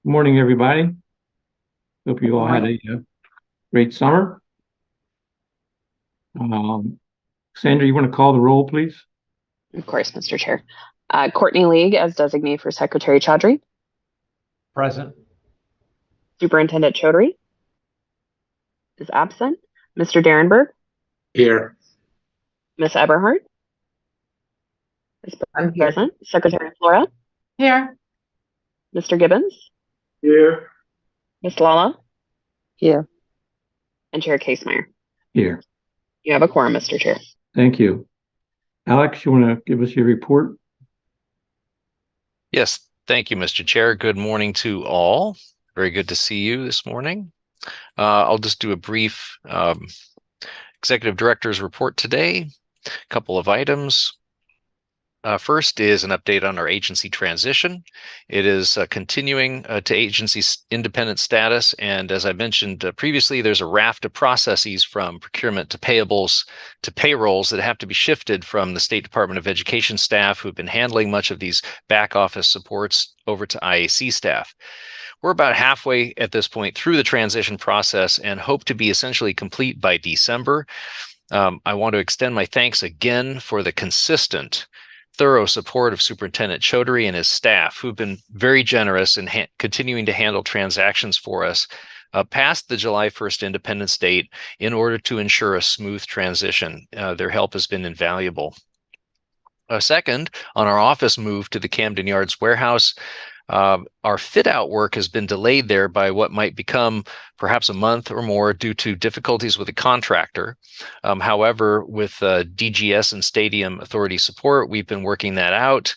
Good morning, everybody. Hope you all had Morning. a great summer. Sandra, you want to call the roll, please? Of course, Mr. Chair. Courtney League as designee for Secretary Chaudhry. Present. Superintendent Chaudhry is absent. Mr. Derenberg, Here. Ms. Eberhardt is I'm here. present. Secretary Flora, Here. Mr. Gibbons, Here. Ms. Lala, Here. and Chair Casemeyer. Here. You have a quorum, Mr. Chair. Thank you. Alex, you want to give us your report? Yes, thank you, Mr. Chair. Good morning to all. Very good to see you this morning. I'll just do a brief executive director's report today. A couple of items. First is an update on our agency transition. It is continuing to agency independent status. And as I mentioned previously, there's a raft of processes from procurement to payables to payrolls that have to be shifted from the State Department of Education staff who've been handling much of these back office supports over to IAC staff. We're about halfway at this point through the transition process and hope to be essentially complete by December. I want to extend my thanks again for the consistent thorough support of Superintendent Chaudhry and his staff, who've been very generous in continuing to handle transactions for us past the July 1st Independence date in order to ensure a smooth transition. Their help has been invaluable. Second, on our office move to the Camden Yards warehouse, our fit out work has been delayed there by what might become perhaps a month or more due to difficulties with the contractor. However, with DGS and Stadium Authority support, we've been working that out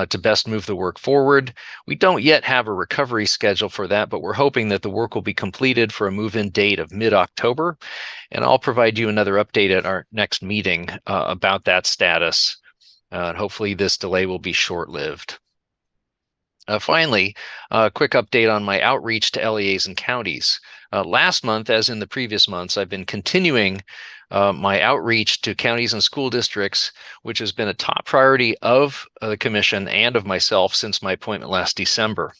to best move the work forward. We don't yet have a recovery schedule for that, but we're hoping that the work will be completed for a move-in date of mid-October. And I'll provide you another update at our next meeting about that status. Hopefully this delay will be short-lived. Finally, a quick update on my outreach to LEAs and counties. Last month, as in the previous months, I've been continuing my outreach to counties and school districts, which has been a top priority of the commission and of myself since my appointment last December.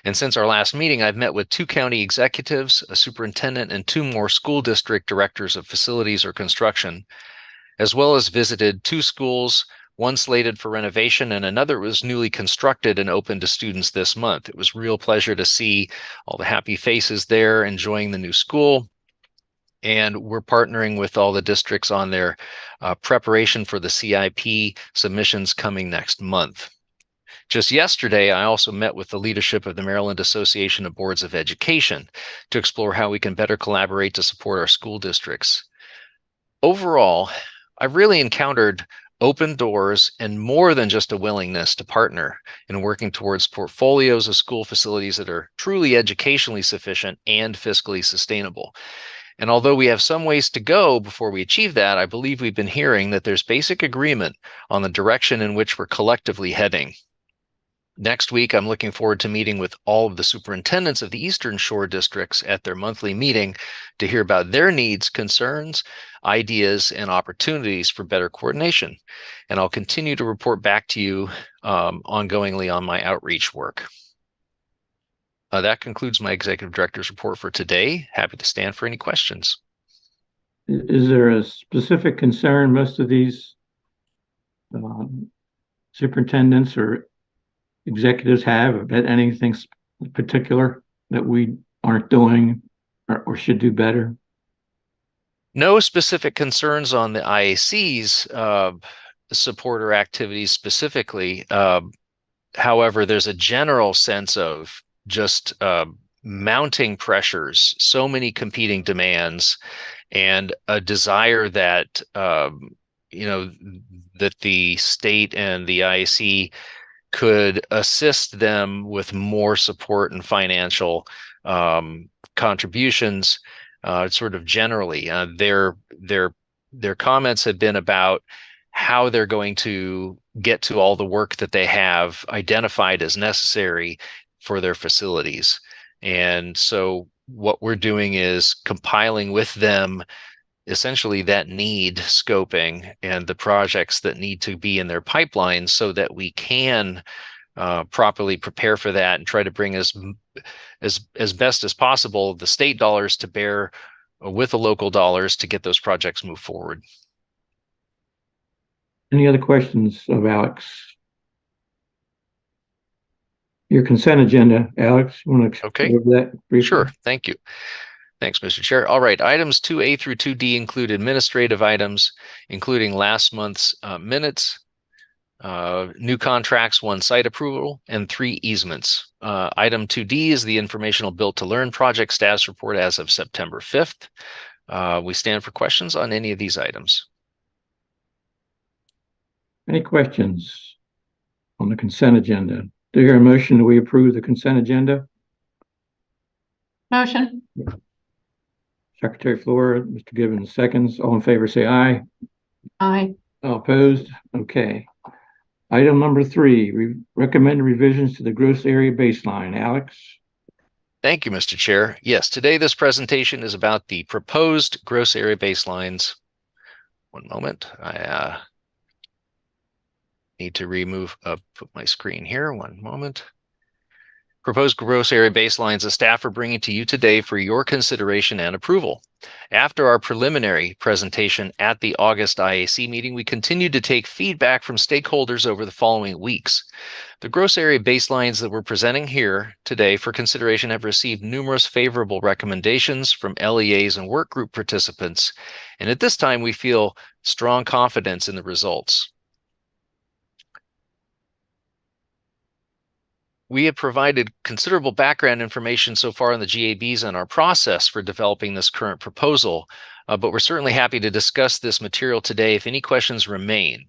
And since our last meeting, I've met with 2 county executives, a superintendent, and 2 more school district directors of facilities or construction, as well as visited 2 schools, one slated for renovation and another was newly constructed and open to students this month. It was a real pleasure to see all the happy faces there enjoying the new school. And we're partnering with all the districts on their preparation for the CIP submissions coming next month. Just yesterday, I also met with the leadership of the Maryland Association of Boards of Education to explore how we can better collaborate to support our school districts. Overall, I've really encountered open doors and more than just a willingness to partner in working towards portfolios of school facilities that are truly educationally sufficient and fiscally sustainable. And although we have some ways to go before we achieve that, I believe we've been hearing that there's basic agreement on the direction in which we're collectively heading. Next week, I'm looking forward to meeting with all of the superintendents of the Eastern Shore districts at their monthly meeting to hear about their needs, concerns, ideas, and opportunities for better coordination. And I'll continue to report back to you ongoingly on my outreach work. That concludes my executive director's report for today. Happy to stand for any questions. Is there a specific concern most of these superintendents or executives have about anything particular that we aren't doing or should do better? No specific concerns on the IAC's supporter activities specifically. However, there's a general sense of just mounting pressures, so many competing demands, and a desire that that the state and the IAC could assist them with more support and financial contributions, sort of generally. Their comments have been about how they're going to get to all the work that they have identified as necessary for their facilities. And so what we're doing is compiling with them essentially that need scoping and the projects that need to be in their pipeline so that we can properly prepare for that and try to bring as best as possible the state dollars to bear with the local dollars to get those projects moved forward. Any other questions of Alex? Your consent agenda, Alex, you want to Okay. go over that briefly? Sure. Thank you. Thanks, Mr. Chair. All right. Items 2A through 2D include administrative items, including last month's minutes, new contracts, 1 site approval, and 3 easements. Item 2D is the informational Built to Learn project status report as of September 5th. We stand for questions on any of these items. Any questions on the consent agenda? Do you hear a motion that we approve the consent agenda? Motion. Secretary Flora, Mr. Gibbons seconds. All in favor, say aye. Aye. All opposed? Okay. Item number 3, recommend revisions to the gross area baseline. Alex? Thank you, Mr. Chair. Yes, today this presentation is about the proposed gross area baselines. One moment. I need to put my screen here. One moment. Proposed gross area baselines the staff are bringing to you today for your consideration and approval. After our preliminary presentation at the August IAC meeting, we continued to take feedback from stakeholders over the following weeks. The gross area baselines that we're presenting here today for consideration have received numerous favorable recommendations from LEAs and work group participants, and at this time we feel strong confidence in the results. We have provided considerable background information so far on the GABs and our process for developing this current proposal, but we're certainly happy to discuss this material today if any questions remain.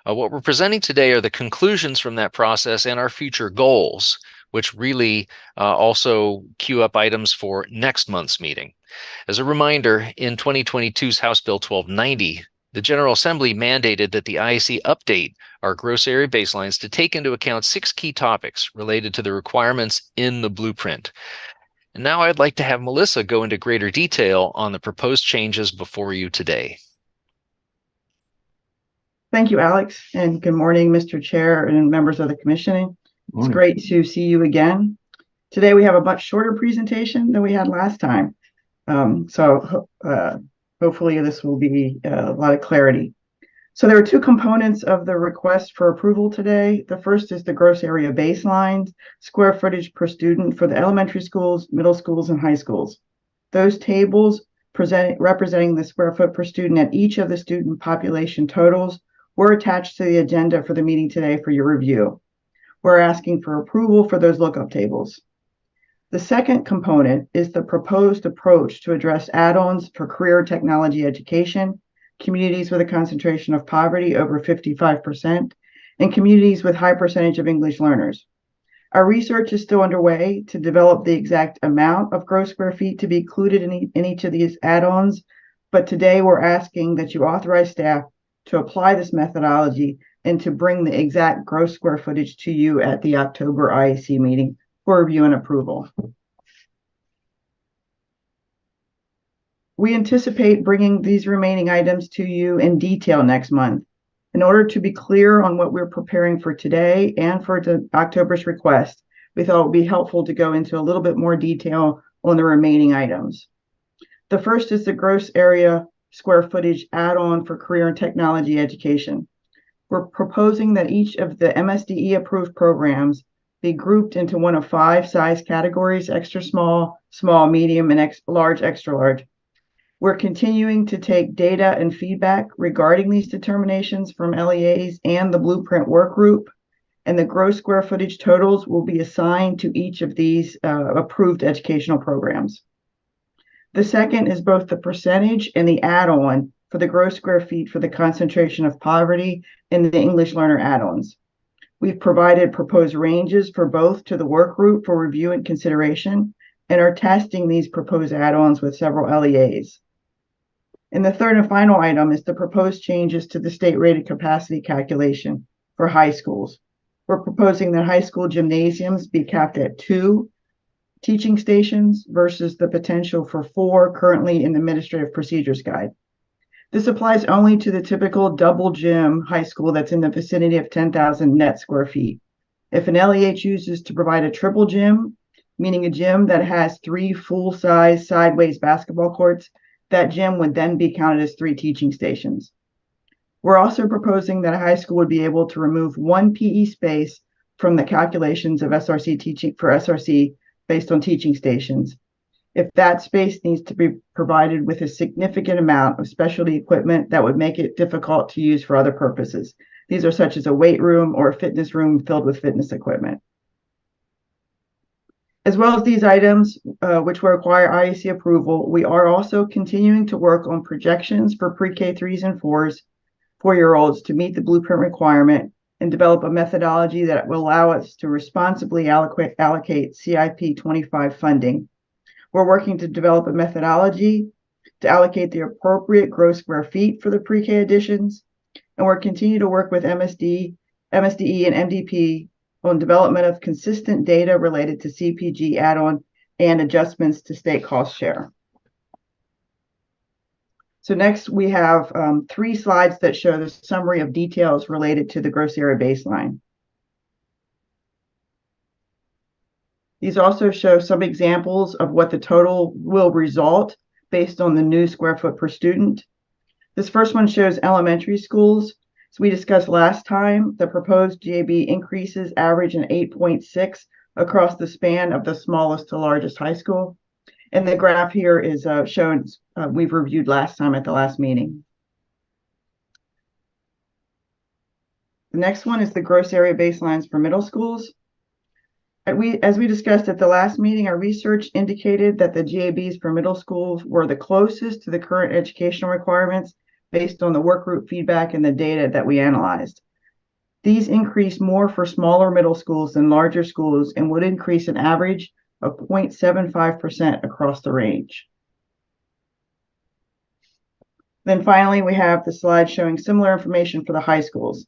What we're presenting today are the conclusions from that process and our future goals, which really also queue up items for next month's meeting. As a reminder, in 2022's House Bill 1290, the General Assembly mandated that the IAC update our gross area baselines to take into account 6 key topics related to the requirements in the blueprint. And now I'd like to have Melissa go into greater detail on the proposed changes before you today. Thank you, Alex, and good morning, Mr. Chair and members of the commission. It's great to see you again. Today we have a much shorter presentation than we had last time. Hopefully this will be a lot of clarity. So there are 2 components of the request for approval today. The first is the gross area baselines, square footage per student for the elementary schools, middle schools, and high schools. Those tables representing the square foot per student at each of the student population totals were attached to the agenda for the meeting today for your review. We're asking for approval for those lookup tables. The second component is the proposed approach to address add-ons for career technology education, communities with a concentration of poverty over 55%, and communities with high percentage of English learners. Our research is still underway to develop the exact amount of gross square feet to be included in each of these add-ons, but today we're asking that you authorize staff to apply this methodology and to bring the exact gross square footage to you at the October IAC meeting for review and approval. We anticipate bringing these remaining items to you in detail next month. In order to be clear on what we're preparing for today and for October's request, we thought it would be helpful to go into a little bit more detail on the remaining items. The first is the gross area square footage add-on for career and technology education. We're proposing that each of the MSDE approved programs be grouped into one of 5 size categories: extra small, small, medium, and large, extra large. We're continuing to take data and feedback regarding these determinations from LEAs and the Blueprint work group, and the gross square footage totals will be assigned to each of these approved educational programs. The second is both the percentage and the add-on for the gross square feet for the concentration of poverty and the English learner add-ons. We've provided proposed ranges for both to the work group for review and consideration, and are testing these proposed add-ons with several LEAs. And the third and final item is the proposed changes to the state rated capacity calculation for high schools. We're proposing that high school gymnasiums be capped at 2 teaching stations versus the potential for 4 currently in the Administrative Procedures Guide. This applies only to the typical double gym high school that's in the vicinity of 10,000 net square feet. If an LEA chooses to provide a triple gym, meaning a gym that has 3 full-size sideways basketball courts, that gym would then be counted as 3 teaching stations. We're also proposing that a high school would be able to remove 1 PE space from the calculations of SRC teaching for SRC based on teaching stations, if that space needs to be provided with a significant amount of specialty equipment that would make it difficult to use for other purposes. These are such as a weight room or a fitness room filled with fitness equipment. As well as these items, which will require IAC approval, we are also continuing to work on projections for pre-K 3s and 4-year-olds to meet the blueprint requirement and develop a methodology that will allow us to responsibly allocate CIP 25 funding. We're working to develop a methodology to allocate the appropriate gross square feet for the pre-K additions, and we're continuing to work with MSDE and MDP on development of consistent data related to CPG add-on and adjustments to state cost share. So next we have 3 slides that show the summary of details related to the gross area baseline. These also show some examples of what the total will result based on the new square foot per student. This first one shows elementary schools. As we discussed last time, the proposed GAB increases average an 8.6 across the span of the smallest to largest high school. And the graph here is shown, we've reviewed last time at the last meeting. The next one is the gross area baselines for middle schools. As we discussed at the last meeting, our research indicated that the GABs for middle schools were the closest to the current educational requirements based on the work group feedback and the data that we analyzed. These increase more for smaller middle schools than larger schools and would increase an average of 0.75% across the range. Then finally, we have the slide showing similar information for the high schools.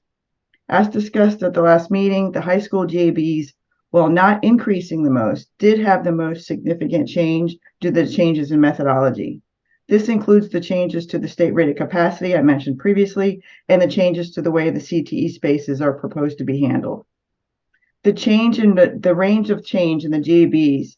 As discussed at the last meeting, the high school GABs, while not increasing the most, did have the most significant change due to the changes in methodology. This includes the changes to the state rated capacity I mentioned previously and the changes to the way the CTE spaces are proposed to be handled. The change in the range of change in the GABs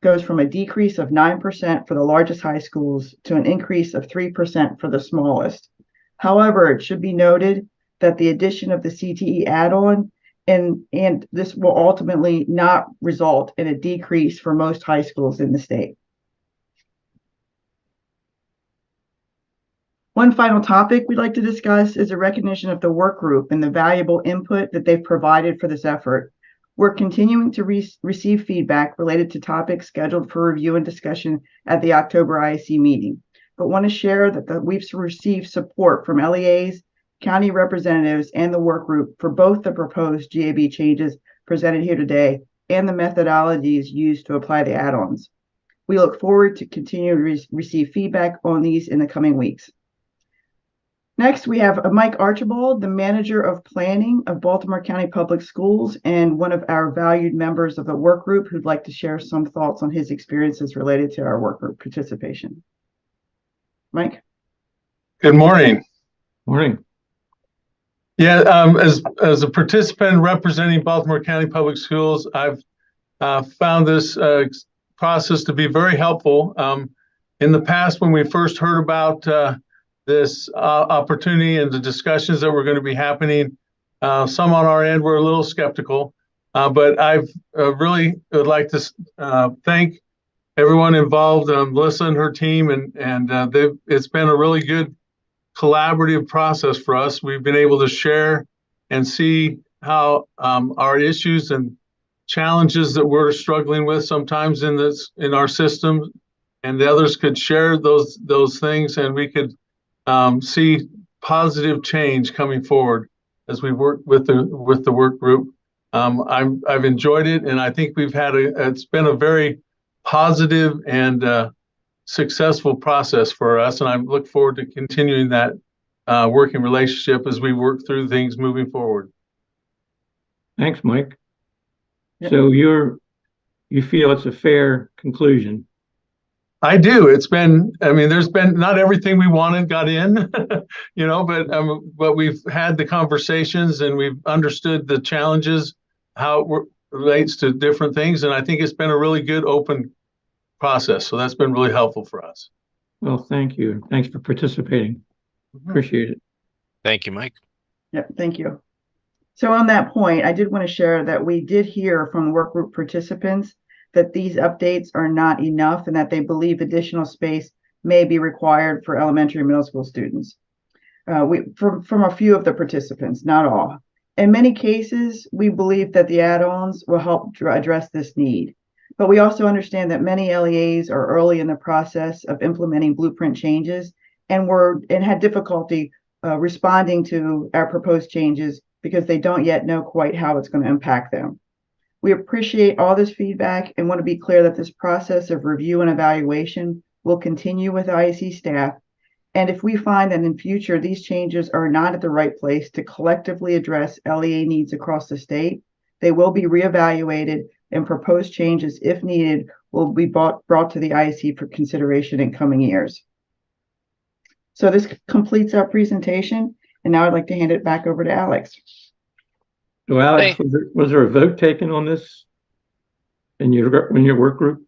goes from a decrease of 9% for the largest high schools to an increase of 3% for the smallest. However, it should be noted that the addition of the CTE add-on and this will ultimately not result in a decrease for most high schools in the state. One final topic we'd like to discuss is a recognition of the work group and the valuable input that they've provided for this effort. We're continuing to receive feedback related to topics scheduled for review and discussion at the October IAC meeting, but want to share that we've received support from LEAs, county representatives, and the work group for both the proposed GAB changes presented here today and the methodologies used to apply the add-ons. We look forward to continuing to receive feedback on these in the coming weeks. Next, we have Mike Archibald, the Manager of Planning of Baltimore County Public Schools and one of our valued members of the work group who'd like to share some thoughts on his experiences related to our work group participation. Mike? Good morning. Morning. Yeah, as a participant representing Baltimore County Public Schools, I've found this process to be very helpful. In the past, when we first heard about this opportunity and the discussions that were going to be happening, some on our end were a little skeptical, but I've really would like to thank everyone involved, Melissa and her team, and it's been a really good collaborative process for us. We've been able to share and see how our issues and challenges that we're struggling with sometimes in our system, and the others could share those things, and we could see positive change coming forward as we work with the work group. I've enjoyed it, and I think it's been a very positive and successful process for us, and I look forward to continuing that working relationship as we work through things moving forward. Thanks, Mike. Yep. So you feel it's a fair conclusion? I do. There's been not everything we wanted got in, but we've had the conversations and we've understood the challenges, how it relates to different things. And I think it's been a really good open process. So that's been really helpful for us. Well, thank you. Thanks for participating. Appreciate it. Thank you, Mike. Yeah, thank you. So on that point, I did want to share that we did hear from the work group participants that these updates are not enough and that they believe additional space may be required for elementary and middle school students. From a few of the participants, not all. In many cases, we believe that the add-ons will help address this need. But we also understand that many LEAs are early in the process of implementing blueprint changes and had difficulty responding to our proposed changes because they don't yet know quite how it's going to impact them. We appreciate all this feedback and want to be clear that this process of review and evaluation will continue with IAC staff. And if we find that in future these changes are not at the right place to collectively address LEA needs across the state, they will be reevaluated and proposed changes, if needed, will be brought to the IAC for consideration in coming years. So this completes our presentation, and now I'd like to hand it back over to Alex. So Alex, was there a vote taken on this in your work group?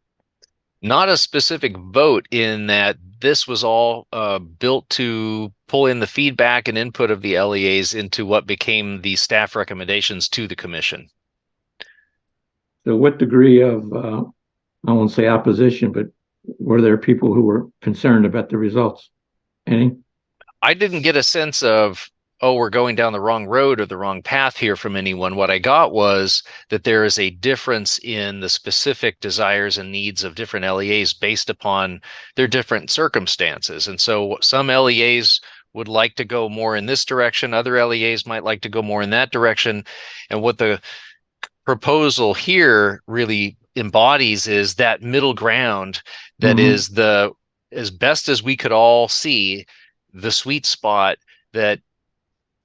Not a specific vote in that this was all built to pull in the feedback and input of the LEAs into what became the staff recommendations to the commission. So what degree of, I won't say opposition, but were there people who were concerned about the results? Any? I didn't get a sense of, oh, we're going down the wrong road or the wrong path here from anyone. What I got was that there is a difference in the specific desires and needs of different LEAs based upon their different circumstances. And so some LEAs would like to go more in this direction. Other LEAs might like to go more in that direction. And what the proposal here really embodies is that middle ground that is the, as best as we could all see, the sweet spot that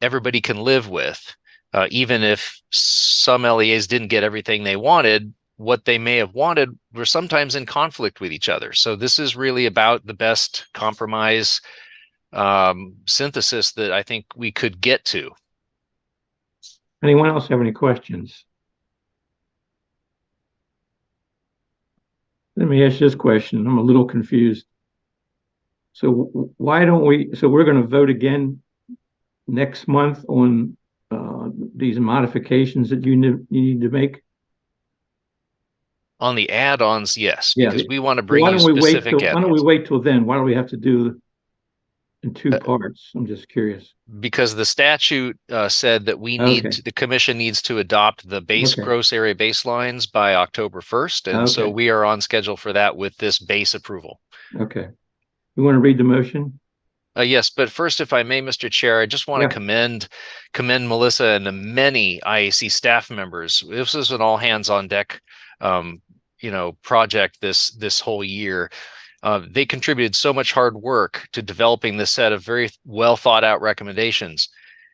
everybody can live with. Even if some LEAs didn't get everything they wanted, what they may have wanted were sometimes in conflict with each other. So this is really about the best compromise synthesis that I think we could get to. Anyone else have any questions? Let me ask this question. I'm a little confused. So why don't we, so we're going to vote again next month on these modifications that you need to make? On the add-ons, yes, Yeah, because we want to bring why you don't we specific why don't we add-ons. wait till then? Why do we have to do in two parts? I'm just curious. Because the statute said that we need Okay. the commission needs to adopt the base Okay. gross area baselines by October 1st. And so Okay. we are on schedule for that with this base approval. Okay. You want to read the motion? Yes, but first, if I may, Mr. Chair, I just want Yeah. to commend Melissa and the many IAC staff members. This was an all hands on deck, project this whole year. They contributed so much hard work to developing this set of very well thought out recommendations.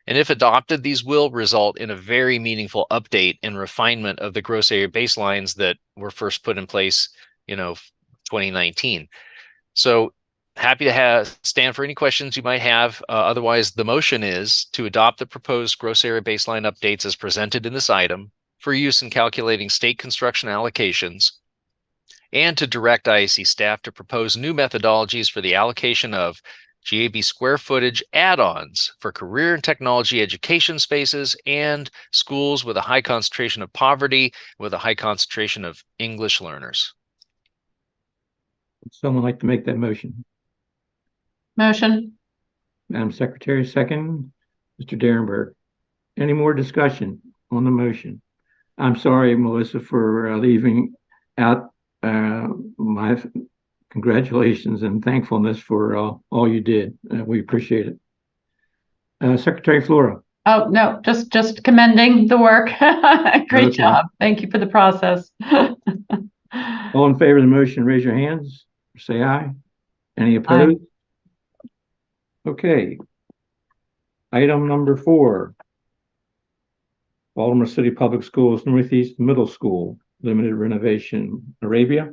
And if adopted, these will result in a very meaningful update and refinement of the gross area baselines that were first put in place, 2019. So happy to stand for any questions you might have. Otherwise, the motion is to adopt the proposed gross area baseline updates as presented in this item for use in calculating state construction allocations, and to direct IAC staff to propose new methodologies for the allocation of GAB square footage add-ons for career and technology education spaces and schools with a high concentration of poverty, with a high concentration of English learners. Would someone like to make that motion? Motion. Madam Secretary, second. Mr. Derenberg. Any more discussion on the motion? I'm sorry, Melissa, for leaving out my congratulations and thankfulness for all you did. We appreciate it. Secretary Flora. Oh, no, just commending the work. Great Okay. job. Thank you for the process. All in favor of the motion, raise your hands. Say aye. Any opposed? Okay. Item number 4. Baltimore City Public Schools Northeast Middle School limited renovation. Arabia?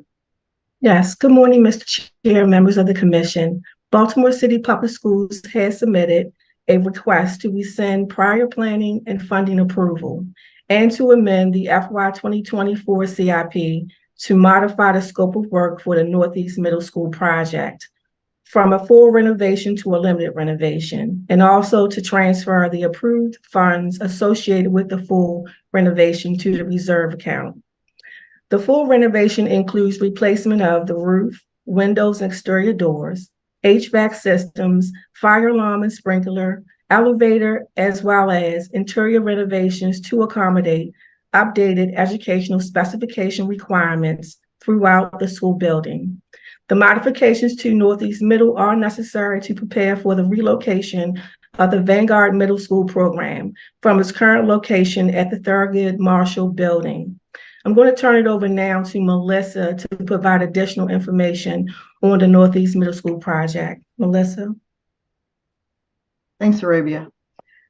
Yes, good morning, Mr. Chair, members of the Commission. Baltimore City Public Schools has submitted a request to rescind prior planning and funding approval and to amend the FY 2024 CIP to modify the scope of work for the Northeast Middle School project from a full renovation to a limited renovation, and also to transfer the approved funds associated with the full renovation to the reserve account. The full renovation includes replacement of the roof, windows and exterior doors, HVAC systems, fire alarm and sprinkler, elevator, as well as interior renovations to accommodate updated educational specification requirements throughout the school building. The modifications to Northeast Middle are necessary to prepare for the relocation of the Vanguard Middle School program from its current location at the Thurgood Marshall Building. I'm going to turn it over now to Melissa to provide additional information on the Northeast Middle School project. Melissa? Thanks, Arabia.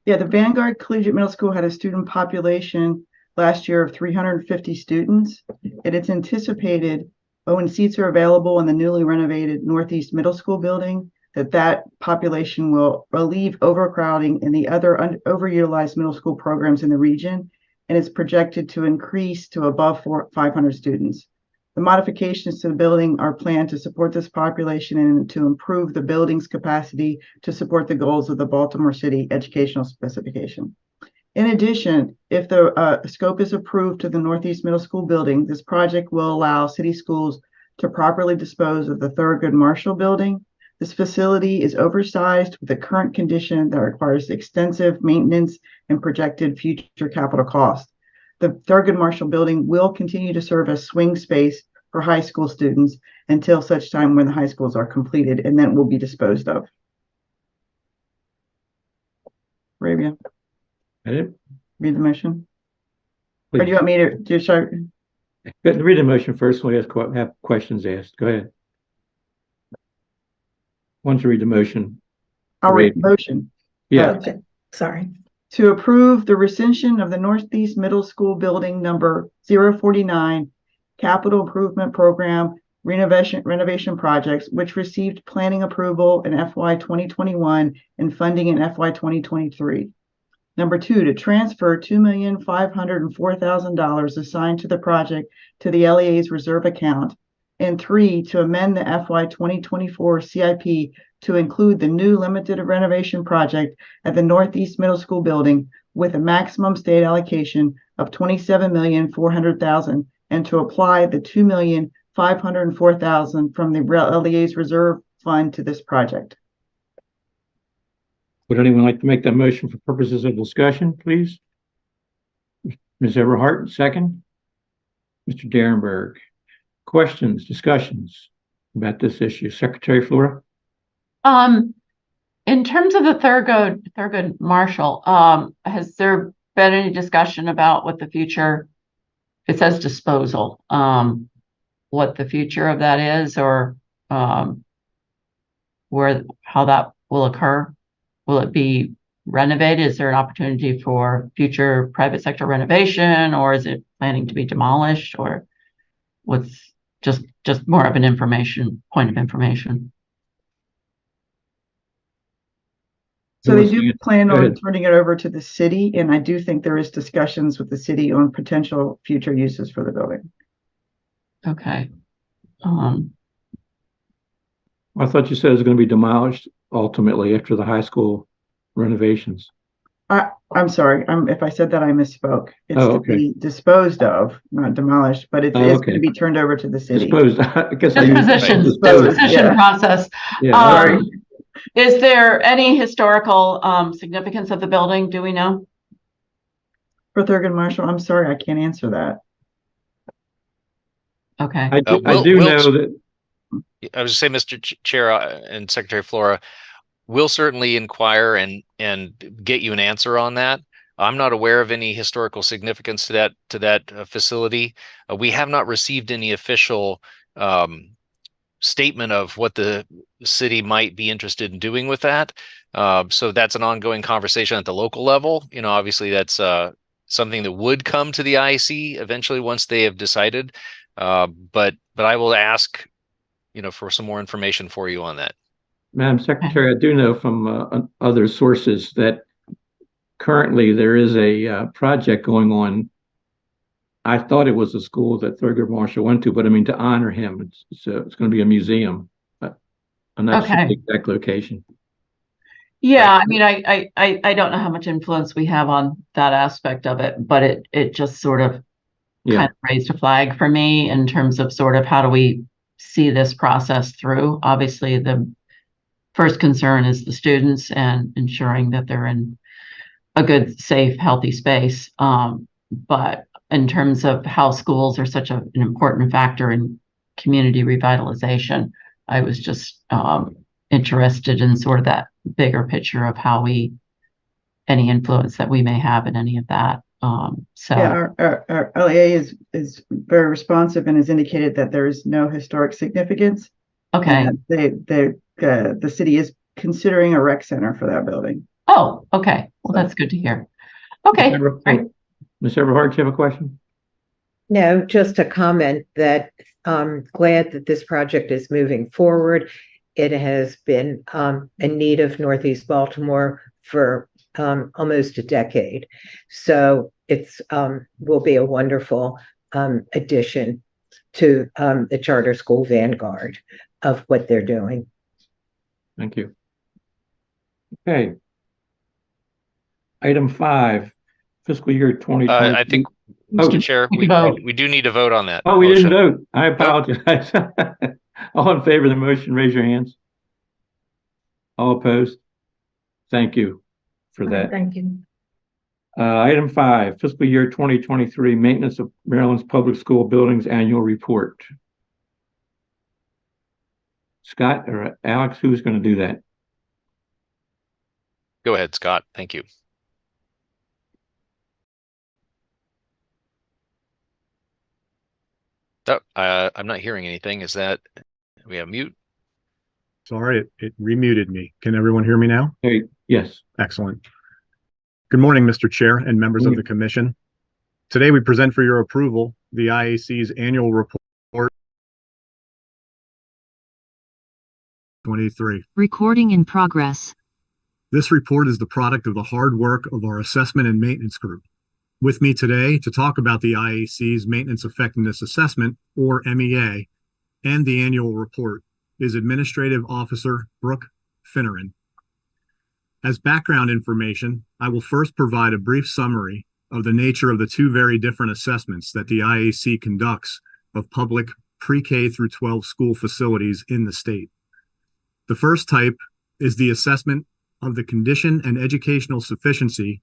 Yeah, the Vanguard Collegiate Middle School had a student population last year of 350 students, and it's anticipated when seats are available in the newly renovated Northeast Middle School building, that population will relieve overcrowding in the other overutilized middle school programs in the region, and is projected to increase to above 500 students. The modifications to the building are planned to support this population and to improve the building's capacity to support the goals of the Baltimore City educational specification. In addition, if the scope is approved to the Northeast Middle School building, this project will allow city schools to properly dispose of the Thurgood Marshall building. This facility is oversized with a current condition that requires extensive maintenance and projected future capital costs. The Thurgood Marshall building will continue to serve as swing space for high school students until such time when the high schools are completed, and then will be disposed of. Arabia? Read Read the motion. Please. Or do you want me to do start? Read the motion first. We have questions asked. Go ahead. Why don't you read the motion? I'll read the motion. Yeah. Okay, sorry. To approve the rescission of the Northeast Middle School building number 049 capital improvement program renovation projects, which received planning approval in FY 2021 and funding in FY 2023. Number two, to transfer $2,504,000 assigned to the project to the LEA's reserve account. And three, to amend the FY 2024 CIP to include the new limited renovation project at the Northeast Middle School building with a maximum state allocation of $27,400,000 and to apply the $2,504,000 from the LEA's reserve fund to this project. Would anyone like to make that motion for purposes of discussion, please? Ms. Everhart, second. Mr. Derenberg. Questions, discussions about this issue? Secretary Flora? In terms of the Thurgood Marshall, has there been any discussion about what the future, it says disposal, what the future of that is, or how that will occur? Will it be renovated? Is there an opportunity for future private sector renovation, or is it planning to be demolished, or what's just more of an point of information? So they do plan on turning it over to the city, and I do think there is discussions with the city on potential future uses for the building. Okay. I thought you said it was going to be demolished ultimately after the high school renovations. I'm sorry. If I said that, I misspoke. It's to be disposed of, not demolished, but it is going to be turned over to the city. Disposed. I guess Disposition process. Yeah. Is there any historical significance of the building? Do we know? For Thurgood Marshall, I'm sorry, I can't answer that. Okay. I do know that. I was going to say, Mr. Chair and Secretary Flora, we'll certainly inquire and get you an answer on that. I'm not aware of any historical significance to that facility. We have not received any official statement of what the city might be interested in doing with that. So that's an ongoing conversation at the local level. You know, obviously that's something that would come to the IAC eventually once they have decided. But I will ask, for some more information for you on that. Madam Secretary, I do know from other sources that currently there is a project going on. I thought it was the school that Thurgood Marshall went to, but I mean to honor him, it's going to be a museum. But I'm not sure Okay. the exact location. Yeah, I mean, I don't know how much influence we have on that aspect of it, but it just sort of Yeah, kind of raised a flag for me in terms of sort of how do we see this process through. Obviously, the first concern is the students and ensuring that they're in a good, safe, healthy space. But in terms of how schools are such an important factor in community revitalization, I was just interested in sort of that bigger picture of how any influence that we may have in any of that. So Yeah, our LEA is very responsive and has indicated that there is no historic significance. okay. And the city is considering a rec center for that building. Oh, okay. Well, that's good to hear. Okay, great. Ms. Everhart, do you have a question? No, just a comment that I'm glad that this project is moving forward. It has been a need of Northeast Baltimore for almost a decade. So it's will be a wonderful addition to the charter school vanguard of what they're doing. Thank you. Okay. Item 5, fiscal year 2020. I think, Oh, Mr. Chair, we we, can vote. we do need to vote on that. Oh, we didn't motion. vote. I apologize. All in favor of the motion, raise your hands. All opposed? Thank you for that. Thank you. Item 5, fiscal year 2023, maintenance of Maryland's public school buildings annual report. Scott or Alex, who's going to do that? Go ahead, Scott. Thank you. Oh, I'm not hearing anything. Is that we have mute? Sorry, it remuted me. Can everyone hear me now? Hey, yes. Excellent. Good morning, Mr. Chair and members of the Commission. Today we present for your approval the IAC's annual report 23. Recording in progress. This report is the product of the hard work of our assessment and maintenance group. With me today to talk about the IAC's Maintenance Effectiveness Assessment, or MEA, and the annual report is Administrative Officer Brooke Finneran. As background information, I will first provide a brief summary of the nature of the two very different assessments that the IAC conducts of public pre-K through 12 school facilities in the state. The first type is the assessment of the condition and educational sufficiency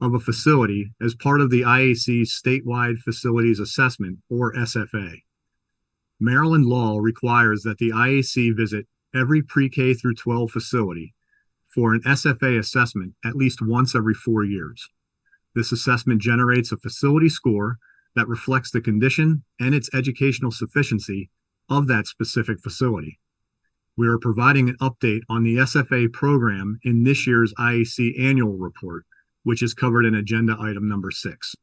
of a facility as part of the IAC's Statewide Facilities Assessment, or SFA. Maryland law requires that the IAC visit every pre-K through 12 facility for an SFA assessment at least once every 4 years. This assessment generates a facility score that reflects the condition and its educational sufficiency of that specific facility. We are providing an update on the SFA program in this year's IAC annual report, which is covered in agenda item number 6.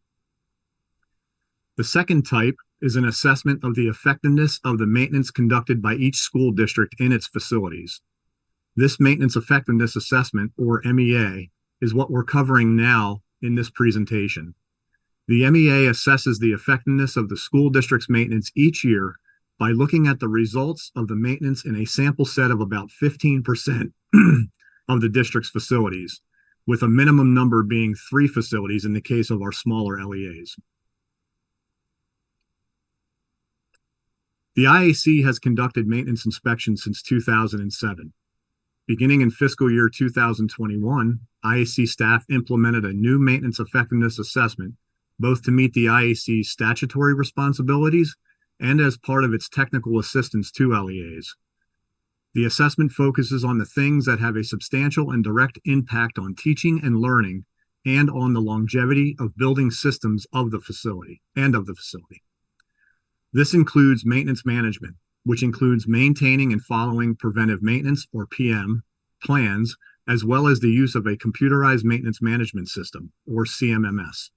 The second type is an assessment of the effectiveness of the maintenance conducted by each school district in its facilities. This maintenance effectiveness assessment, or MEA, is what we're covering now in this presentation. The MEA assesses the effectiveness of the school district's maintenance each year by looking at the results of the maintenance in a sample set of about 15% of the district's facilities, with a minimum number being 3 facilities in the case of our smaller LEAs. The IAC has conducted maintenance inspections since 2007. Beginning in fiscal year 2021, IAC staff implemented a new maintenance effectiveness assessment, both to meet the IAC's statutory responsibilities and as part of its technical assistance to LEAs. The assessment focuses on the things that have a substantial and direct impact on teaching and learning and on the longevity of building systems of the facility. This includes maintenance management, which includes maintaining and following preventive maintenance, or PM, plans, as well as the use of a computerized maintenance management system, or CMMS.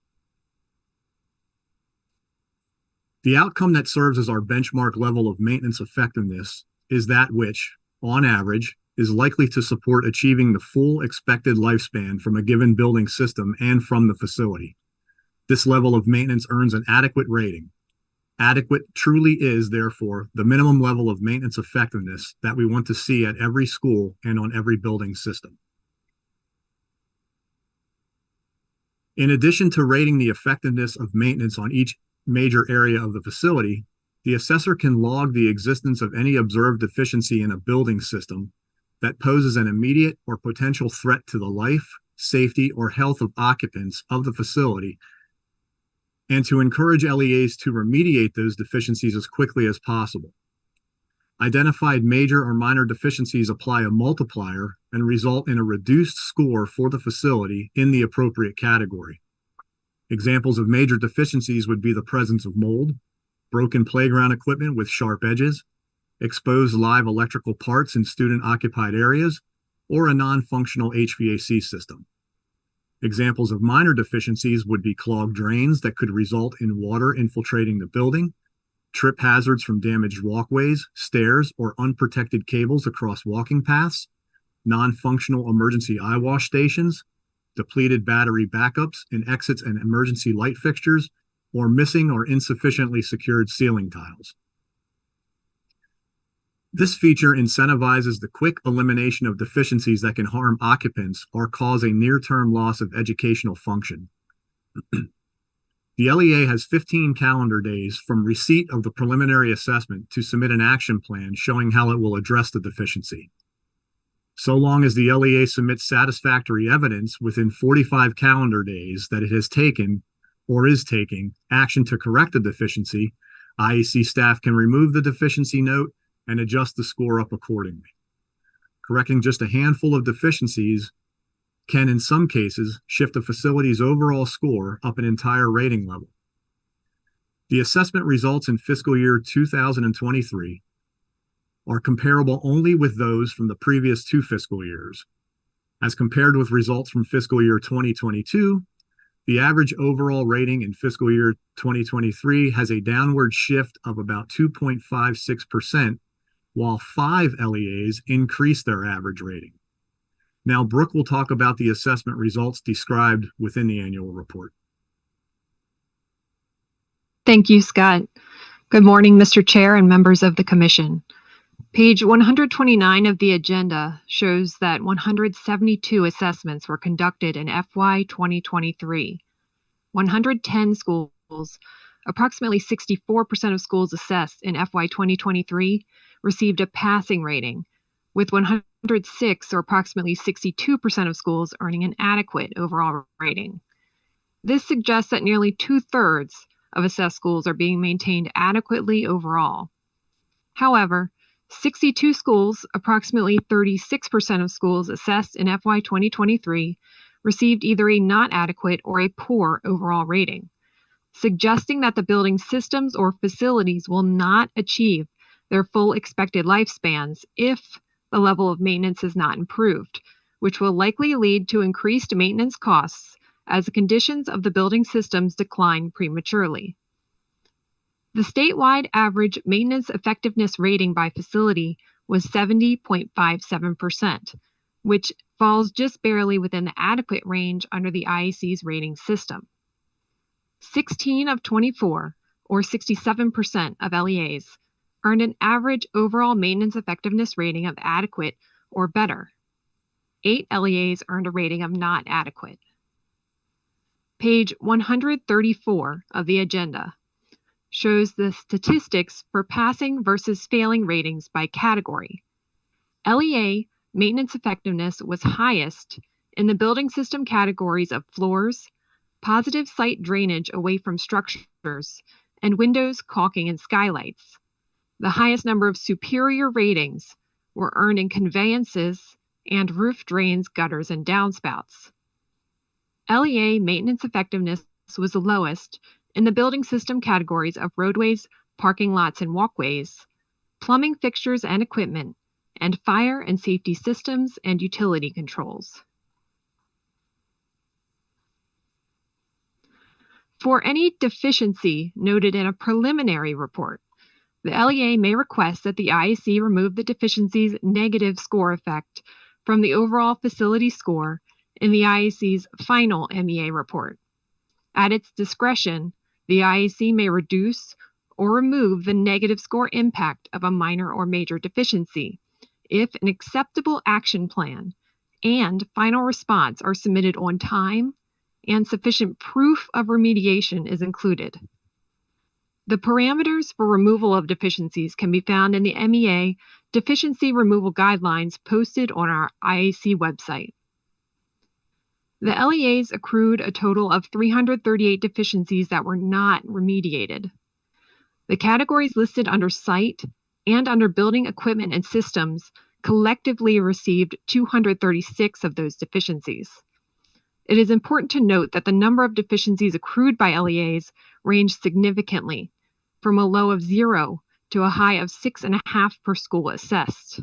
The outcome that serves as our benchmark level of maintenance effectiveness is that which, on average, is likely to support achieving the full expected lifespan from a given building system and from the facility. This level of maintenance earns an adequate rating. Adequate truly is, therefore, the minimum level of maintenance effectiveness that we want to see at every school and on every building system. In addition to rating the effectiveness of maintenance on each major area of the facility, the assessor can log the existence of any observed deficiency in a building system that poses an immediate or potential threat to the life, safety, or health of occupants of the facility, and to encourage LEAs to remediate those deficiencies as quickly as possible. Identified major or minor deficiencies apply a multiplier and result in a reduced score for the facility in the appropriate category. Examples of major deficiencies would be the presence of mold, broken playground equipment with sharp edges, exposed live electrical parts in student-occupied areas, or a non-functional HVAC system. Examples of minor deficiencies would be clogged drains that could result in water infiltrating the building, trip hazards from damaged walkways, stairs, or unprotected cables across walking paths, non-functional emergency eye wash stations, depleted battery backups in exits and emergency light fixtures, or missing or insufficiently secured ceiling tiles. This feature incentivizes the quick elimination of deficiencies that can harm occupants or cause a near-term loss of educational function. The LEA has 15 calendar days from receipt of the preliminary assessment to submit an action plan showing how it will address the deficiency. So long as the LEA submits satisfactory evidence within 45 calendar days that it has taken or is taking action to correct the deficiency, IAC staff can remove the deficiency note and adjust the score up accordingly. Correcting just a handful of deficiencies can, in some cases, shift a facility's overall score up an entire rating level. The assessment results in fiscal year 2023 are comparable only with those from the previous 2 fiscal years. As compared with results from fiscal year 2022, the average overall rating in fiscal year 2023 has a downward shift of about 2.56%, while 5 LEAs increase their average rating. Now, Brooke will talk about the assessment results described within the annual report. Thank you, Scott. Good morning, Mr. Chair and members of the Commission. Page 129 of the agenda shows that 172 assessments were conducted in FY 2023. 110 schools, approximately 64% of schools assessed in FY 2023, received a passing rating, with 106, or approximately 62% of schools, earning an adequate overall rating. This suggests that nearly 2/3 of assessed schools are being maintained adequately overall. However, 62 schools, approximately 36% of schools assessed in FY 2023, received either a not adequate or a poor overall rating, suggesting that the building systems or facilities will not achieve their full expected lifespans if the level of maintenance is not improved, which will likely lead to increased maintenance costs as the conditions of the building systems decline prematurely. The statewide average maintenance effectiveness rating by facility was 70.57%, which falls just barely within the adequate range under the IAC's rating system. 16 of 24, or 67% of LEAs, earned an average overall maintenance effectiveness rating of adequate or better. 8 LEAs earned a rating of not adequate. Page 134 of the agenda shows the statistics for passing versus failing ratings by category. LEA maintenance effectiveness was highest in the building system categories of floors, positive site drainage away from structures, and windows, caulking, and skylights. The highest number of superior ratings were earned in conveyances and roof drains, gutters, and downspouts. LEA maintenance effectiveness was the lowest in the building system categories of roadways, parking lots and walkways, plumbing fixtures and equipment, and fire and safety systems and utility controls. For any deficiency noted in a preliminary report, The LEA may request that the IAC remove the deficiency's negative score effect from the overall facility score in the IAC's final MEA report. At its discretion, the IAC may reduce or remove the negative score impact of a minor or major deficiency if an acceptable action plan and final response are submitted on time and sufficient proof of remediation is included. The parameters for removal of deficiencies can be found in the MEA Deficiency Removal Guidelines posted on our IAC website. The LEAs accrued a total of 338 deficiencies that were not remediated. The categories listed under Site and under Building Equipment and Systems collectively received 236 of those deficiencies. It is important to note that the number of deficiencies accrued by LEAs ranged significantly, from a low of 0 to a high of 6.5 per school assessed.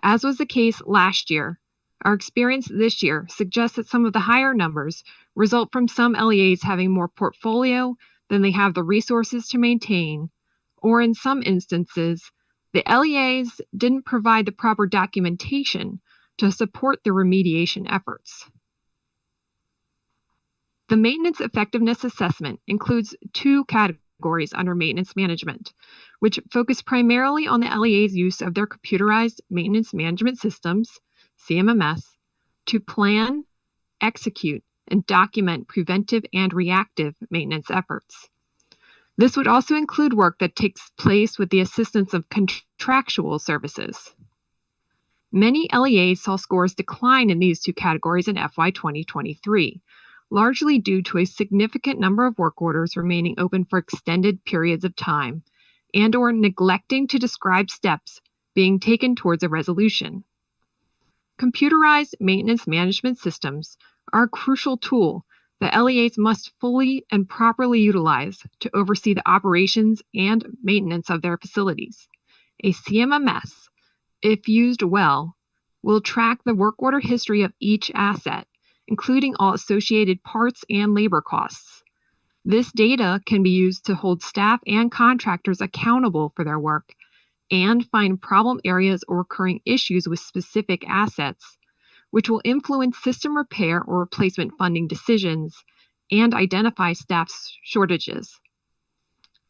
As was the case last year, our experience this year suggests that some of the higher numbers result from some LEAs having more portfolio than they have the resources to maintain, or in some instances, the LEAs didn't provide the proper documentation to support the remediation efforts. The Maintenance Effectiveness Assessment includes 2 categories under maintenance management, which focus primarily on the LEA's use of their computerized maintenance management systems, CMMS, to plan, execute, and document preventive and reactive maintenance efforts. This would also include work that takes place with the assistance of contractual services. Many LEAs saw scores decline in these 2 categories in FY 2023, largely due to a significant number of work orders remaining open for extended periods of time and/or neglecting to describe steps being taken towards a resolution. Computerized maintenance management systems are a crucial tool that LEAs must fully and properly utilize to oversee the operations and maintenance of their facilities. A CMMS, if used well, will track the work order history of each asset, including all associated parts and labor costs. This data can be used to hold staff and contractors accountable for their work and find problem areas or recurring issues with specific assets, which will influence system repair or replacement funding decisions and identify staff shortages.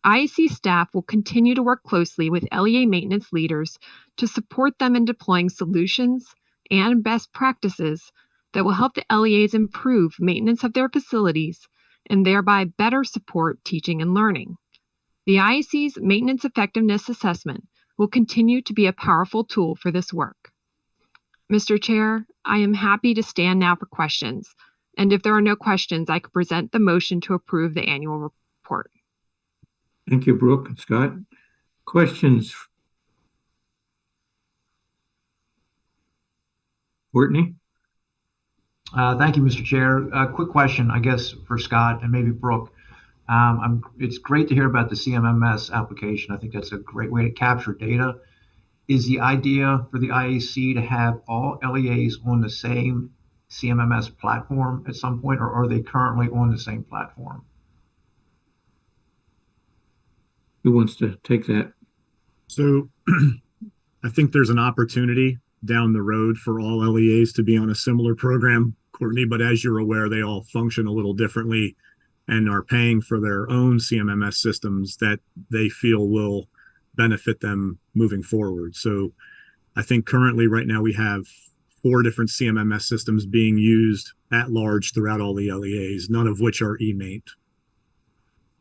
IAC staff will continue to work closely with LEA maintenance leaders to support them in deploying solutions and best practices that will help the LEAs improve maintenance of their facilities and thereby better support teaching and learning. The IAC's Maintenance Effectiveness Assessment will continue to be a powerful tool for this work. Mr. Chair, I am happy to stand now for questions, and if there are no questions, I could present the motion to approve the annual report. Thank you, Brooke and Scott. Questions? Courtney? Thank you, Mr. Chair. A quick question, I guess, for Scott and maybe Brooke. It's great to hear about the CMMS application. I think that's a great way to capture data. Is the idea for the IAC to have all LEAs on the same CMMS platform at some point, or are they currently on the same platform? Who wants to take that? So I think there's an opportunity down the road for all LEAs to be on a similar program, Courtney, but as you're aware, they all function a little differently and are paying for their own CMMS systems that they feel will benefit them moving forward. So I think currently right now we have 4 different CMMS systems being used at large throughout all the LEAs, none of which are eMaint.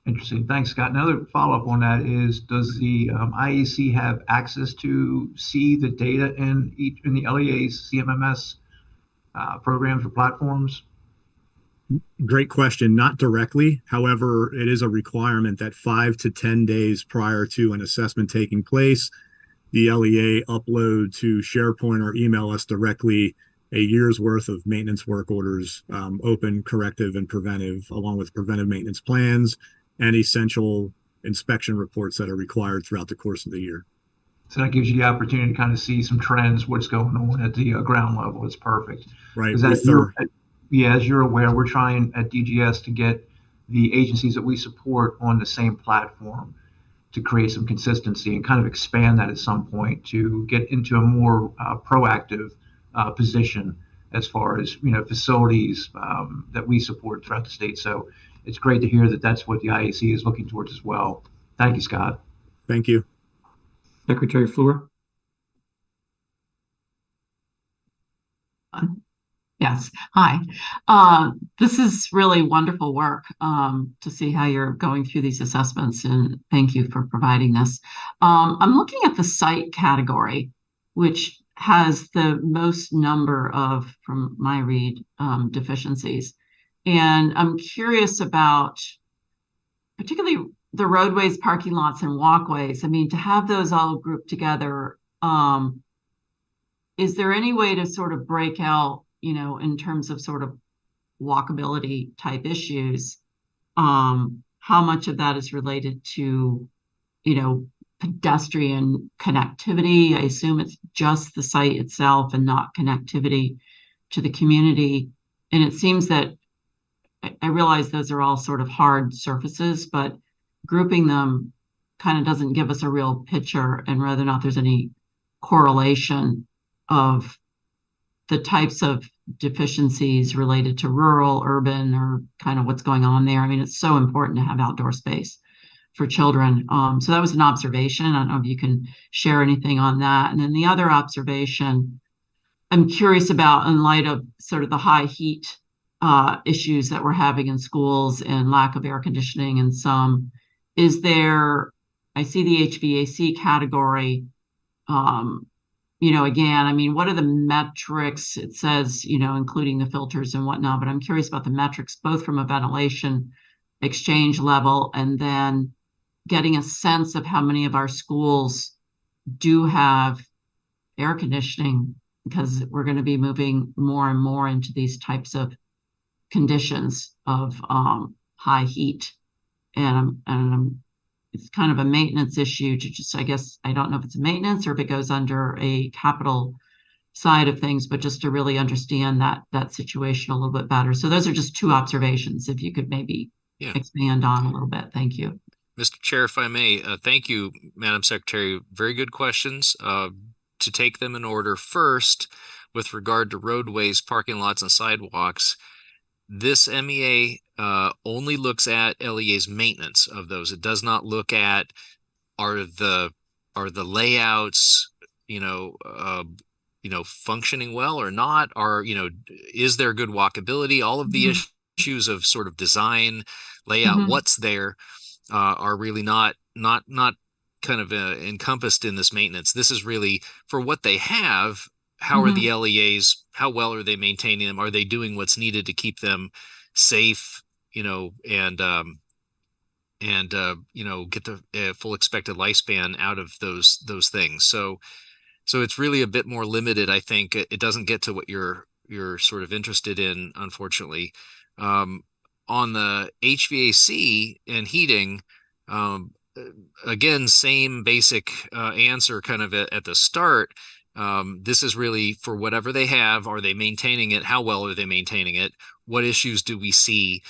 Interesting. Thanks, Scott. Another follow-up on that is, does the IAC have access to see the data in the LEA's CMMS programs or platforms? Great question. Not directly. However, it is a requirement that 5 to 10 days prior to an assessment taking place, the LEA upload to SharePoint or email us directly a year's worth of maintenance work orders, open, corrective, and preventive, along with preventive maintenance plans and essential inspection reports that are required throughout the course of the year. So that gives you the opportunity to kind of see some trends, what's going on at the ground level. It's perfect. Right. Yeah, as you're aware, we're trying at DGS to get the agencies that we support on the same platform. to create some consistency and kind of expand that at some point to get into a more proactive position as far as facilities that we support throughout the state. So it's great to hear that that's what the IAC is looking towards as well. Thank you, Scott. Thank you. Secretary Fluor? Yes. Hi. This is really wonderful work to see how you're going through these assessments, and thank you for providing this. I'm looking at the site category, which has the most number of, from my read, deficiencies. And I'm curious about particularly the roadways, parking lots, and walkways. I mean, to have those all grouped together, is there any way to sort of break out, in terms of sort of walkability type issues, how much of that is related to, pedestrian connectivity? I assume it's just the site itself and not connectivity to the community. And it seems that I realize those are all sort of hard surfaces, but grouping them kind of doesn't give us a real picture and whether or not there's any correlation of the types of deficiencies related to rural, urban, or kind of what's going on there. I mean, it's so important to have outdoor space for children. So that was an observation. I don't know if you can share anything on that. And then the other observation I'm curious about, in light of sort of the high heat issues that we're having in schools and lack of air conditioning in some, I see the HVAC category, again, I mean, what are the metrics? It says, including the filters and whatnot, but I'm curious about the metrics, both from a ventilation exchange level and then getting a sense of how many of our schools do have air conditioning, because we're going to be moving more and more into these types of conditions of high heat. And it's kind of a maintenance issue to just, I guess, I don't know if it's maintenance or if it goes under a capital side of things, but just to really understand that situation a little bit better. So those are just two observations. If you could maybe expand on a little bit. Thank you. Mr. Chair, if I may, thank you, Madam Secretary. Very good questions. To take them in order, first, with regard to roadways, parking lots, and sidewalks, this MEA only looks at LEA's maintenance of those. It does not look at are the layouts, functioning well or not? Is there good walkability? All of the issues of sort of design, layout, what's there, are really not kind of encompassed in this maintenance. This is really for what they have. How are the LEAs? How well are they maintaining them? Are they doing what's needed to keep them safe? And get the full expected lifespan out of those things. So it's really a bit more limited. I think it doesn't get to what you're sort of interested in, unfortunately. On the HVAC and heating, again, same basic answer kind of at the start. This is really for whatever they have. Are they maintaining it? How well are they maintaining it? What issues do we see?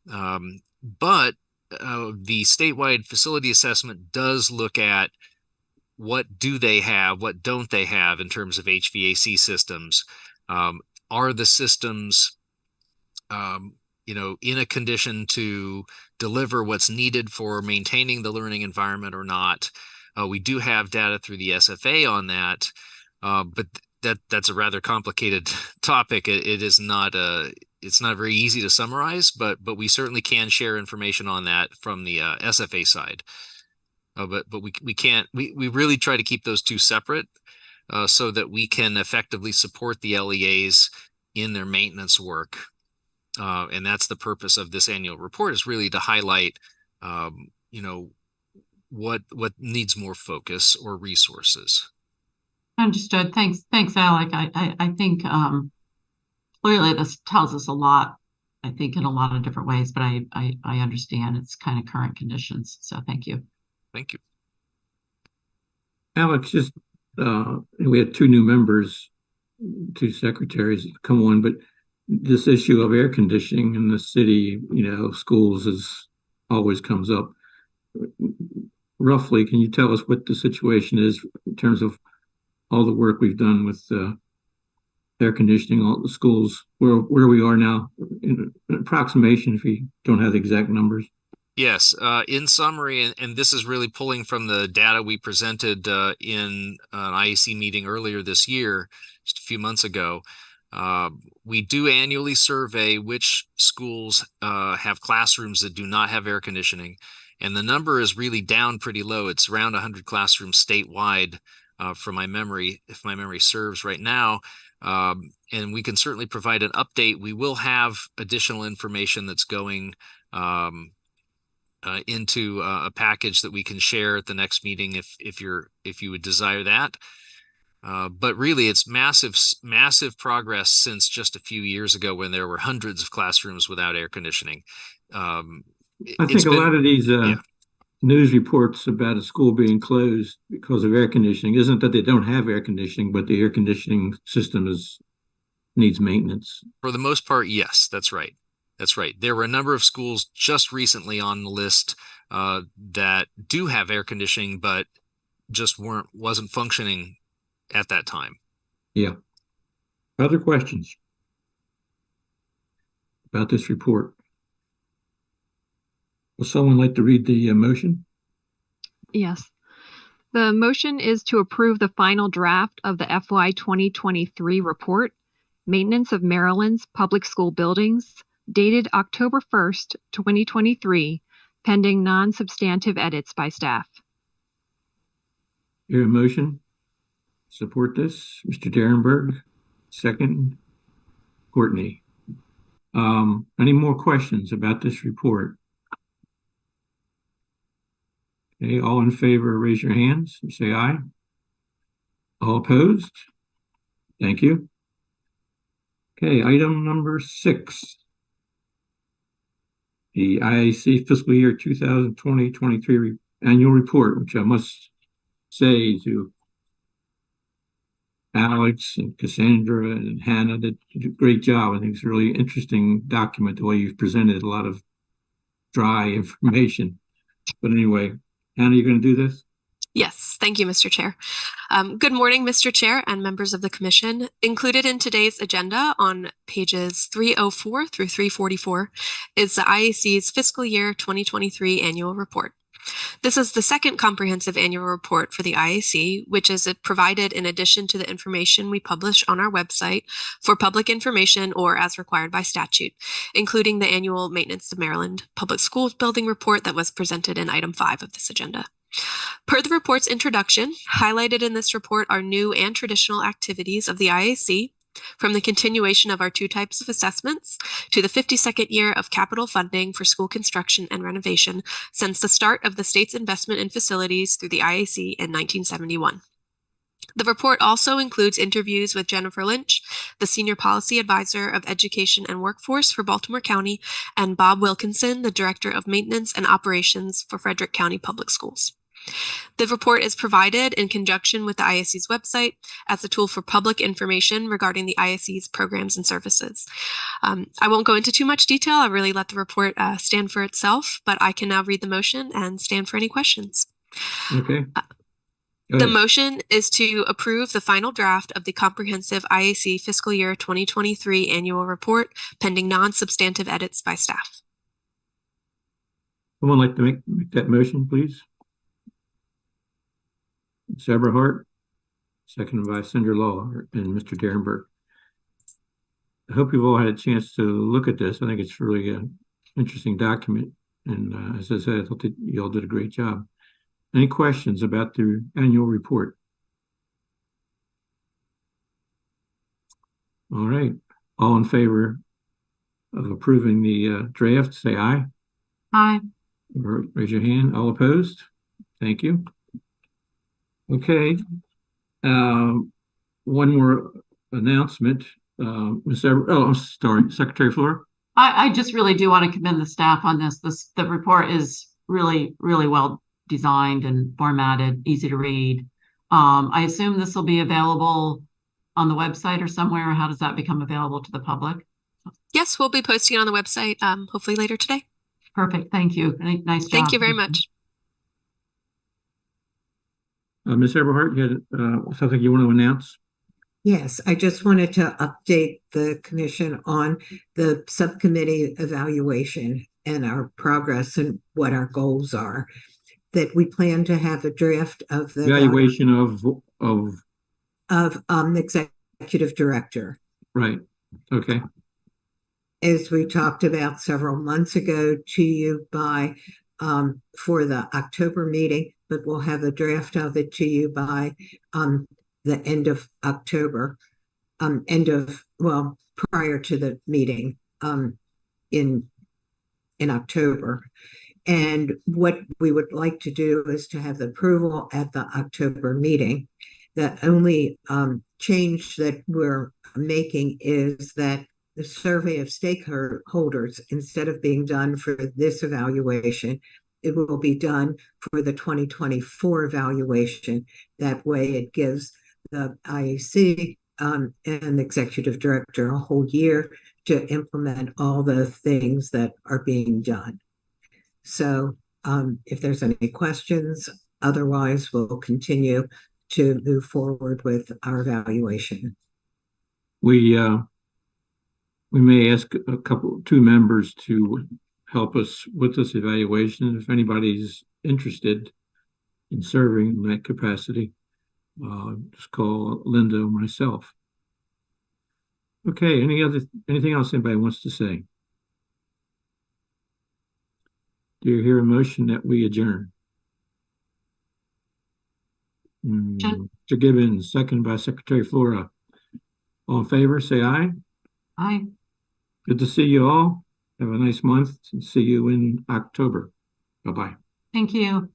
But the statewide facility assessment does look at what do they have, what don't they have in terms of HVAC systems. Are the systems in a condition to deliver what's needed for maintaining the learning environment or not? We do have data through the SFA on that, but that's a rather complicated topic. It's not very easy to summarize, but we certainly can share information on that from the SFA side. But we really try to keep those two separate so that we can effectively support the LEAs in their maintenance work. And that's the purpose of this annual report, is really to highlight, what needs more focus or resources. Understood. Thanks, Alec. I think clearly this tells us a lot, I think, in a lot of different ways, but I understand it's kind of current conditions. So thank you. Thank you. Alex, just we had two new members, two secretaries come on, but this issue of air conditioning in the city, schools always comes up. roughly, can you tell us what the situation is in terms of all the work we've done with air conditioning, all the schools, where we are now, in an approximation, if you don't have the exact numbers? Yes, in summary, and this is really pulling from the data we presented in an IAC meeting earlier this year, just a few months ago. We do annually survey which schools have classrooms that do not have air conditioning, and the number is really down pretty low. It's around 100 classrooms statewide, from my memory, if my memory serves right now. And we can certainly provide an update. We will have additional information that's going into a package that we can share at the next meeting if you would desire that. But really, it's massive progress since just a few years ago when there were hundreds of classrooms without air conditioning. I think a lot of these news reports about a school being closed because of air conditioning isn't that they don't have air conditioning, but the air conditioning system needs maintenance. For the most part, yes, that's right. That's right. There were a number of schools just recently on the list that do have air conditioning, but just wasn't functioning at that time. Yeah. Other questions about this report? Would someone like to read the motion? Yes. The motion is to approve the final draft of the FY 2023 report, Maintenance of Maryland's Public School Buildings, dated October 1st, 2023, pending non-substantive edits by staff. Your motion? Support this, Mr. Derenberg. Second, Courtney. Any more questions about this report? Okay, all in favor, raise your hands and say aye. All opposed? Thank you. Okay, item number 6. The IAC fiscal year 2020-23 annual report, which I must say to Alex and Cassandra and Hannah did a great job. I think it's a really interesting document, the way you've presented a lot of dry information. But anyway, Hannah, you're going to do this? Yes, thank you, Mr. Chair. Good morning, Mr. Chair and members of the Commission. Included in today's agenda on pages 304 through 344 is the IAC's fiscal year 2023 annual report. This is the second comprehensive annual report for the IAC, which is provided in addition to the information we publish on our website for public information or as required by statute, including the annual Maintenance of Maryland Public Schools Building report that was presented in item 5 of this agenda. Per the report's introduction, highlighted in this report are new and traditional activities of the IAC, from the continuation of our 2 types of assessments to the 52nd year of capital funding for school construction and renovation since the start of the state's investment in facilities through the IAC in 1971. The report also includes interviews with Jennifer Lynch, the Senior Policy Advisor of Education and Workforce for Baltimore County, and Bob Wilkinson, the Director of Maintenance and Operations for Frederick County Public Schools. The report is provided in conjunction with the IAC's website as a tool for public information regarding the IAC's programs and services. I won't go into too much detail. I'll really let the report stand for itself, but I can now read the motion and stand for any questions. Okay. The motion is to approve the final draft of the comprehensive IAC fiscal year 2023 annual report, pending non-substantive edits by staff. Someone like to make that motion, please? Ms. Eberhardt, seconded by Senator Law and Mr. Derenberg. I hope you've all had a chance to look at this. I think it's really an interesting document. And as I said, I thought that you all did a great job. Any questions about the annual report? All right. All in favor of approving the draft, say aye. Aye. Or raise your hand. All opposed? Thank you. Okay. One more announcement. I'm sorry, Secretary Flora. I just really do want to commend the staff on this. The report is really, really well designed and formatted, easy to read. I assume this will be available on the website or somewhere. How does that become available to the public? Yes, we'll be posting it on the website hopefully later today. Perfect. Thank you. Nice job. Thank you very much. Ms. Eberhardt, you had something you want to announce? Yes, I just wanted to update the commission on the subcommittee evaluation and our progress and what our goals are. That we plan to have a draft of the Evaluation of the executive director. right. Okay. As we talked about several months ago to you by for the October meeting, but we'll have a draft of it to you by the end of October, prior to the meeting in October. And what we would like to do is to have the approval at the October meeting. The only change that we're making is that the survey of stakeholders, instead of being done for this evaluation, it will be done for the 2024 evaluation. That way it gives the IAC and the executive director a whole year to implement all the things that are being done. So if there's any questions, otherwise we'll continue to move forward with our evaluation. We may ask two members to help us with this evaluation. If anybody's interested in serving in that capacity, just call Linda or myself. Okay, anything else anybody wants to say? Do you hear a motion that we adjourn? Mr. Gibbons, second by Secretary Flora. All in favor, say aye. Aye. Good to see you all. Have a nice month and see you in October. Bye-bye. Thank you.